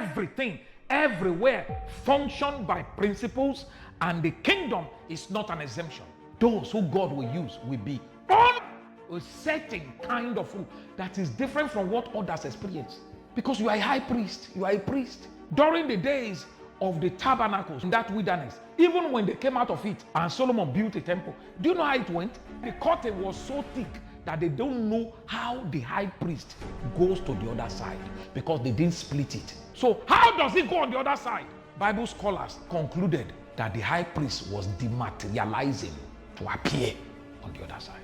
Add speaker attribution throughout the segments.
Speaker 1: everything, everywhere function by principles, and the kingdom is not an exemption. Those who God will use will be on a certain kind of food that is different from what others experience. Because you are a high priest, you are a priest. During the days of the tabernacles in that wilderness, even when they came out of it and Solomon built a temple, do you know how it went? The curtain was so thick that they don't know how the high priest goes to the other side because they didn't split it. So how does he go on the other side? Bible scholars concluded that the high priest was dematerializing to appear on the other side.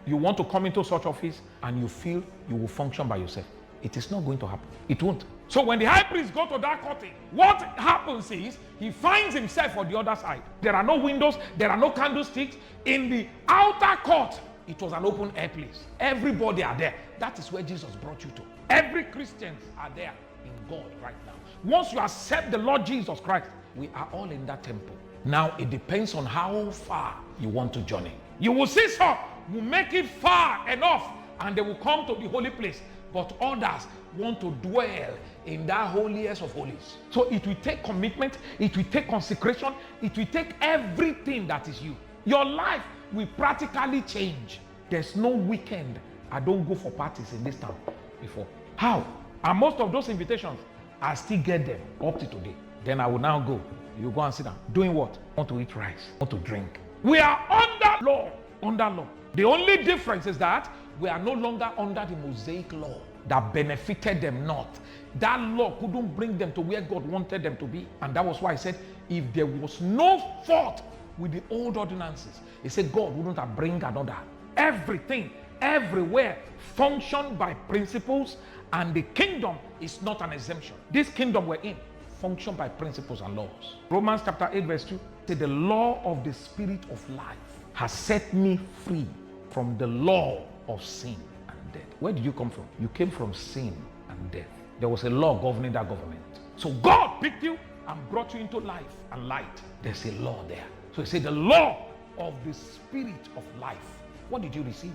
Speaker 1: You want to come into such office and you feel you will function by yourself. It is not going to happen. It won't. So when the high priest goes to that curtain, what happens is he finds himself on the other side. There are no windows, there are no candlesticks. In the outer court, it was an open air place. Everybody are there. That is where Jesus brought you to. Every Christians are there in God right now. Once you accept the Lord Jesus Christ, we are all in that temple. Now it depends on how far you want to journey. You will see some will make it far enough and they will come to the holy place. But others want to dwell in that holiest of holies. So it will take commitment, it will take consecration, it will take everything that is you. Your life will practically change. There's no weekend I don't go for parties in this town before. How? And most of those invitations, I still get them up to today. Then I will now go. You go and sit down. Doing what? Want to eat rice, want to drink. We are under law. Under law. The only difference is that we are no longer under the Mosaic law that benefited them not. That law couldn't bring them to where God wanted them to be. And that was why I said, if there was no fault with the old ordinances, he said God wouldn't have bring another. Everything, everywhere function by principles, and the kingdom is not an exemption. This kingdom we're in function by principles and laws. Romans chapter 8 verse 2 said, the law of the spirit of life has set me free from the law of sin and death. Where did you come from? You came from sin and death. There was a law governing that government. So God picked you and brought you into life and light. There's a law there. So he said the law of the spirit of life. What did you receive?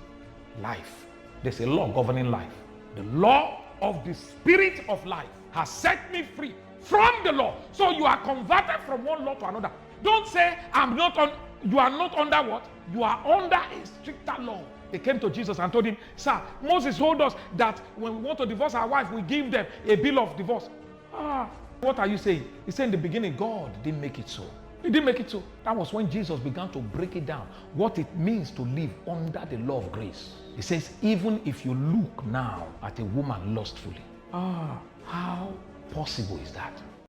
Speaker 1: Life. There's a law governing life. The law of the spirit of life has set me free from the law. So you are converted from one law to another. Don't say you are not under what? You are under a stricter law. They came to Jesus and told him, sir, Moses told us that when we want to divorce our wife, we give them a bill of divorce. What are you saying? He said in the beginning, God didn't make it so. He didn't make it so. That was when Jesus began to break it down, what it means to live under the law of grace. He says, even if you look now at a woman lustfully, how possible is that?